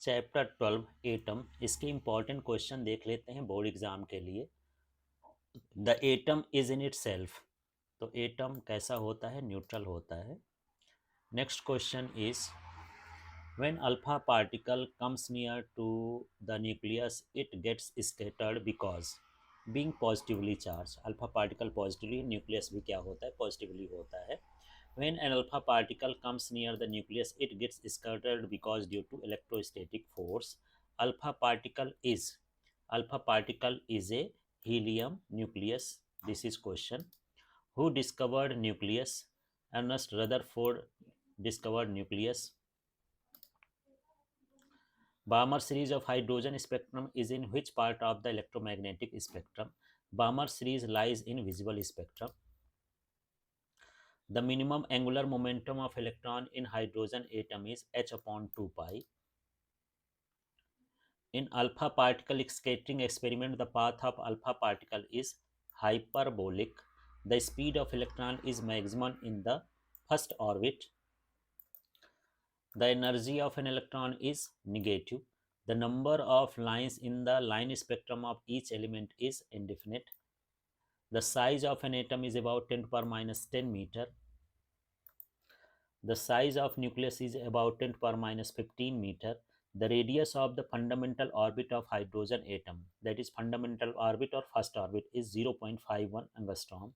Chapter 12 atom, इसके important question देख लेते हैं बोर्ड एग्जाम के लिए। The atom is in itself, तो एटम कैसा होता है? न्यूट्रल होता है। Next question is when alpha particle comes near to the nucleus it gets scattered because being positively charge. Alpha particle positively, nucleus भी क्या होता है? पॉजिटिवली होता है। When an alpha particle comes near the nucleus, it gets scattered because due to electrostatic force. Alpha particle is alpha particle is a helium nucleus. This is question. Who discovered nucleus? Ernest Rutherford discovered nucleus. Balmer series of hydrogen spectrum is in which part of the electromagnetic spectrum? Balmer series lies in visible spectrum. The minimum angular momentum of electron in hydrogen atom is h upon 2 pi. In alpha particle scattering experiment, the path of alpha particle is hyperbolic. The speed of electron is maximum in the first orbit. The energy of an electron is negative. The number of lines in the line spectrum of each element is indefinite. The size of an atom is about 10 to the power minus 10 meter. The size of nucleus is about 10 to the power minus 15 meter. The radius of the fundamental orbit of hydrogen atom, that is fundamental orbit or first orbit, is 0.51 angstrom.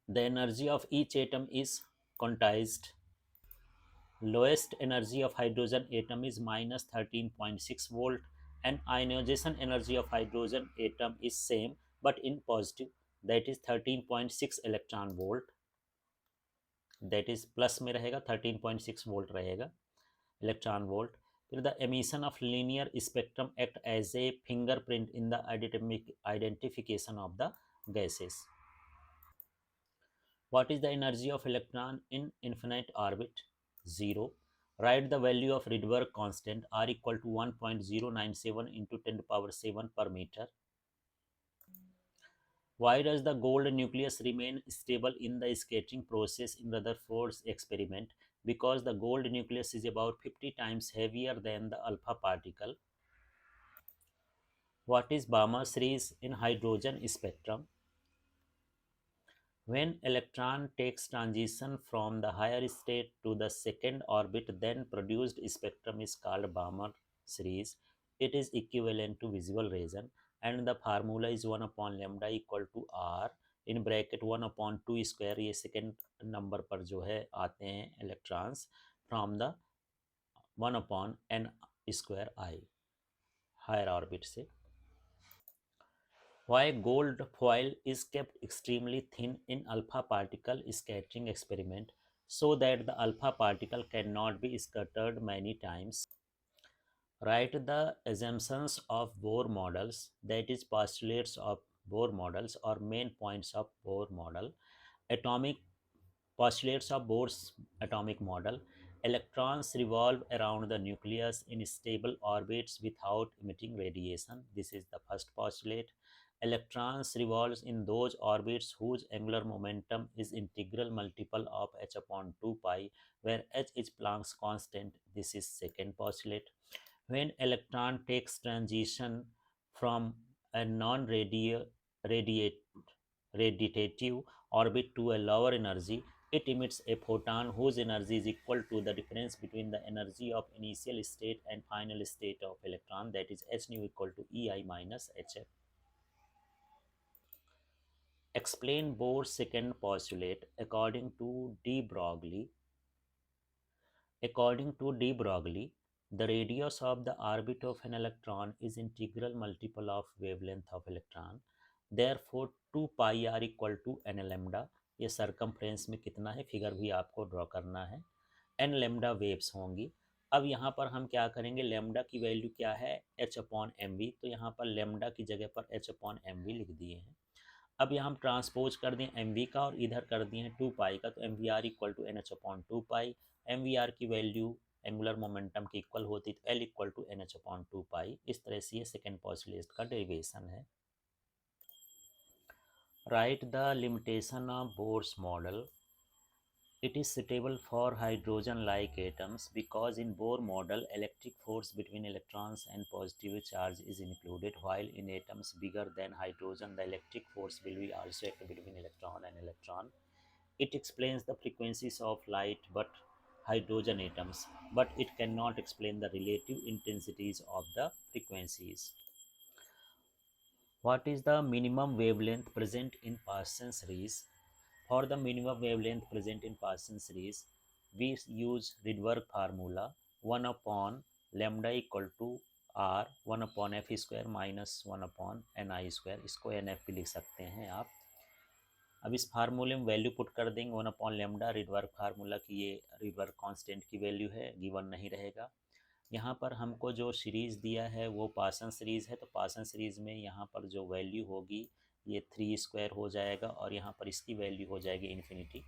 The energy of each atom is quantized. Lowest energy of hydrogen atom is minus 13.6 volt, and ionization energy of hydrogen atom is same but in positive, that is 13.6 electron volt. That is plus में रहेगा, 13.6 volt रहेगा electron volt. फिर the emission of linear spectrum act as a fingerprint in the identification of the gases. What is the energy of electron in infinite orbit? Zero. Right the value of Rydberg constant R equal to 1.097 into 10 to the power 7 per meter. Why does the gold nucleus remain stable in the scattering process in Rutherford's experiment? Because the gold nucleus is about 50 times heavier than the alpha particle. What is Balmer series in hydrogen spectrum? When electron takes transition from the higher state to the second orbit, then produced spectrum is called Balmer series. It is equivalent to visible region, and the formula is 1 upon lambda equal to r in bracket 1/2 square, ये second number पर जो है आते हैं electrons from the 1/n square I hire orbit से। Why gold foil is kept extremely thin in alpha particle scattering experiment so that the alpha particle cannot be scattered many times? Write the assumptions of Bohr models, that is postulates of Bohr models or main points of Bohr model. Atomic postulates of Bohr's atomic model. Electrons revolve around the nucleus in stable orbits without emitting radiation. This is the first postulate. Electrons revolve in those orbits whose angular momentum is integral multiple of h upon 2 pi, where h is Planck's constant. This is second postulate. When electron takes transition from a non-radiative orbit to a lower energy, it emits a photon whose energy is equal to the difference between the energy of initial state and final state of electron, that is h nu equal to ei minus hf. Explain Bohr's second postulate according to de Broglie. According to de Broglie, the radius of the orbit of an electron is integral multiple of wavelength of electron. Therefore 2 pi r equal to n lambda. ये circumference में कितना है figure भी आपको draw करना है। n lambda waves होंगी। अब यहाँ पर हम क्या करेंगे, लैम्डा की वैल्यू क्या है? h अपॉन एम वी, तो यहाँ पर लैम्डा की जगह पर h अपॉन एम वी लिख दिए हैं। अब यहाँ हम ट्रांसपोज कर दें एम वी का और इधर कर दिए हैं 2 पाई का, तो m v r equal to n h upon 2 pi. M v r की वैल्यू एंगुलर मोमेंटम की इक्वल होती तो L equal to n h upon 2 pi. इस तरह से ये सेकेंड पॉस्टुलेट का डेरिवेशन है। Right the limitation of Bohr's model. It is suitable for hydrogen-like atoms because in Bohr model, electric force between electrons and positive charge is included, while in atoms bigger than hydrogen, the electric force will be also act between electron and electron. It explains the frequencies of light but hydrogen atoms, but it cannot explain the relative intensities of the frequencies. What is the minimum wavelength present in Parsons series? For the minimum wavelength present in Parsons series, we use Rydberg formula 1 upon lambda equal to r 1 upon f square minus 1 upon ni square. इसको nf भी लिख सकते हैं आप. अब इस फार्मूले में वैल्यू पुट कर देंगे 1 अपॉन लेमडा. रिडवर्क फार्मूला की ये रिडवर्क कांस्टेंट की वैल्यू है, गिवन नहीं रहेगा. यहाँ पर हमको जो सीरीज़ दिया है वो पासन सीरीज़ है, तो पासन सीरीज़ में यहाँ पर जो वैल्यू होगी ये 3 स्क्वायर हो जाएगा और यहाँ पर इसकी वैल्यू हो जाएगी इन्फिनिटी.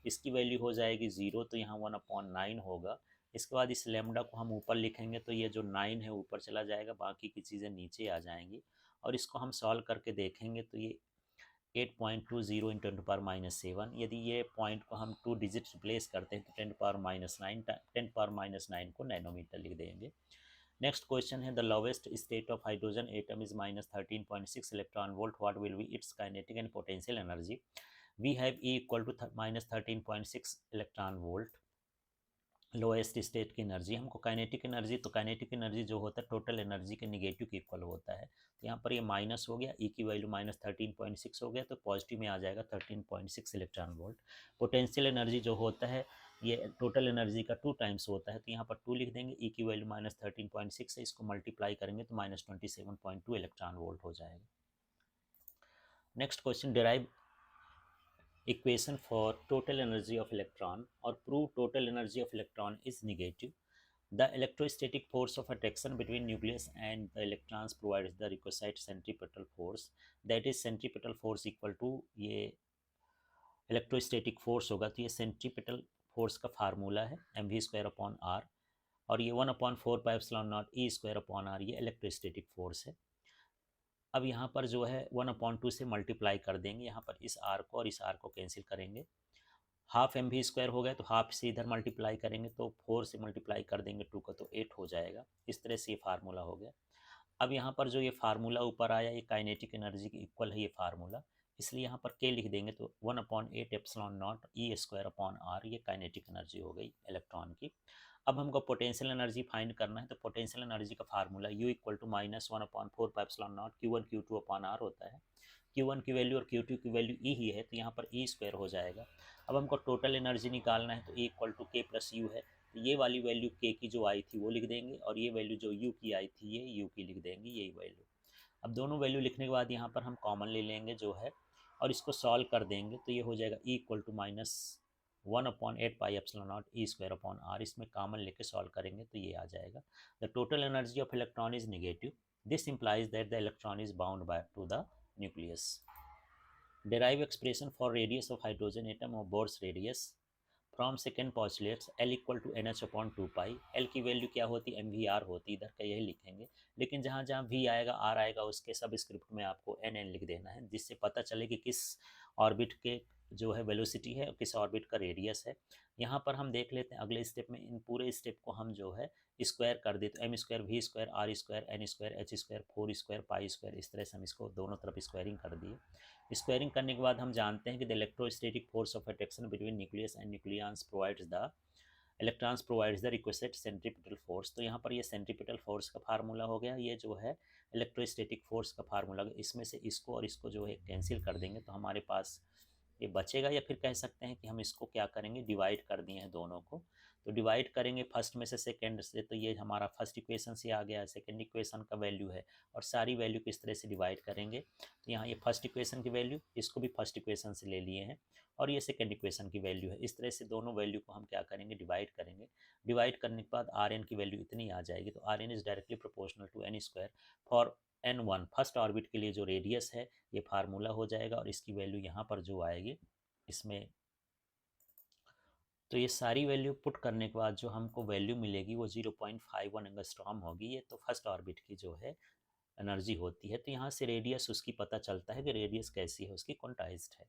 इसकी वैल्यू हो जाएगी 0, तो यहाँ 1/9 होगा. इसके बाद इस लेमडा को हम ऊपर लिखेंगे तो ये जो 9 है ऊपर चला जाएगा, बाकी की चीज़ें नीचे आ जाएंगी. और इसको हम सॉल्व करके देखेंगे तो ये 8.20 इंटू 10⁻⁷. यदि ये पॉइंट को हम 2 डिजिट रिप्लेस करते हैं तो 10⁻⁹ 10⁻⁹ को नैनोमीटर लिख देंगे. Next question is the lowest state of hydrogen atom is -13.6 electron volt. What will be its kinetic and potential energy? We have E equal to -13.6 electron volt. Lowest state की energy. हमको kinetic energy, तो kinetic energy जो होता है total energy के negative के equal होता है. तो यहाँ पर ये माइनस हो गया, ई की वैल्यू -13.6 हो गया, तो पॉजिटिव में आ जाएगा 13.6 इलेक्ट्रॉन वोल्ट. पोटेंशियल एनर्जी जो होता है ये टोटल एनर्जी का 2 टाइम्स होता है, तो यहाँ पर 2 लिख देंगे. ई की वैल्यू -13.6 है, इसको मल्टीप्लाई करेंगे तो -27.2 इलेक्ट्रॉन वोल्ट हो जाएगा. Next question, derive equation for total energy of electron or prove total energy of electron is negative. The electrostatic force of attraction between nucleus and the electrons provides the requisite centripetal force. That is centripetal force equal to ये electrostatic force होगा, तो ये centripetal force का formula है mv²/r और ये 1/4πε0 e²/r ये electrostatic force है. अब यहाँ पर जो है 1/2 से मल्टीप्लाई कर देंगे, यहाँ पर इस आर को और इस आर को कैंसिल करेंगे. हाफ mv² हो गया, तो हाफ से इधर मल्टीप्लाई करेंगे तो 4 से मल्टीप्लाई कर देंगे 2 का तो 8 हो जाएगा. इस तरह से ये फार्मूला हो गया. अब यहाँ पर जो ये फार्मूला ऊपर आया ये काइनेटिक एनर्जी के इक्वल है ये फार्मूला, इसलिए यहाँ पर के लिख देंगे तो 1/8ε0 e²/r ये काइनेटिक एनर्जी हो गई इलेक्ट्रॉन की. अब हमको पोटेंशियल एनर्जी फाइंड करना है, तो पोटेंशियल एनर्जी का formula U equal to -1/4πε0 Q1 Q2/r होता है. Q1 की वैल्यू और Q2 की वैल्यू E ही है, तो यहाँ पर E² हो जाएगा. अब हमको टोटल एनर्जी निकालना है, तो E equal to K plus U है, तो ये वाली वैल्यू K की जो आई थी वो लिख देंगे और ये वैल्यू जो U की आई थी ये U की लिख देंगे, यही वैल्यू. अब दोनों वैल्यू लिखने के बाद यहाँ पर हम कॉमन ले लेंगे जो है और इसको सॉल्व कर देंगे, तो ये हो जाएगा E इक्वल टू -1/8πε0 e²/r. इसमें कॉमन लेके सॉल्व करेंगे तो ये आ जाएगा. The total energy of electron is negative. This implies that the electron is bound by two the nucleus. Derive expression for radius of hydrogen atom or Bohr's radius from second postulates L equal to NH/2π. L की value क्या होती है mvr होती, इधर का यही लिखेंगे, लेकिन जहाँ जहाँ v आएगा r आएगा उसके सब स्क्रिप्ट में आपको nn लिख देना है, जिससे पता चले कि किस ऑर्बिट के जो है वेलोसिटी है और किस ऑर्बिट का रेडियस है. यहाँ पर हम देख लेते हैं अगले स्टेप में, इन पूरे स्टेप को हम जो है स्क्वायर कर देते, m square v square r square n square h square 4 square pi square, इस तरह से हम इसको दोनों तरफ स्क्वायरिंग कर दिए. स्क्वायरिंग करने के बाद हम जानते हैं कि the electrostatic force of attraction between nucleus and nucleus provides the electrons provides the requested centripetal force. तो यहाँ पर ये सेंट्रीपिटल फोर्स का फार्मूला हो गया, ये जो है इलेक्ट्रोस्टैटिक फोर्स का फार्मूला. इसमें से इसको और इसको जो है कैंसिल कर देंगे तो हमारे पास ये बचेगा, या फिर कह सकते हैं कि हम इसको क्या करेंगे डिवाइड कर दिए हैं दोनों को, तो डिवाइड करेंगे फर्स्ट में से सेकंड से, तो ये हमारा फर्स्ट इक्वेशन से आ गया, सेकंड इक्वेशन का वैल्यू है और सारी वैल्यू किस तरह से डिवाइड करेंगे, तो यहाँ ये फर्स्ट इक्वेशन की वैल्यू इसको भी फर्स्ट इक्वेशन से ले लिए हैं और ये सेकंड इक्वेशन की वैल्यू है. इस तरह से दोनों वैल्यू को हम क्या करेंगे डिवाइड करेंगे. डिवाइड करने के बाद आर एन की वैल्यू इतनी आ जाएगी, तो R n is directly proportional to n square for n1 first orbit के लिए जो रेडियस है ये फार्मूला हो जाएगा और इसकी वैल्यू यहाँ पर जो आएगी इसमें, तो ये सारी वैल्यू पुट करने के बाद जो हमको वैल्यू मिलेगी वो 0.51 एंगस्ट्रॉम होगी. ये तो फर्स्ट ऑर्बिट की जो है एनर्जी होती है, तो यहाँ से रेडियस उसकी पता चलता है कि रेडियस कैसी है, उसकी क्वांटाइज्ड है.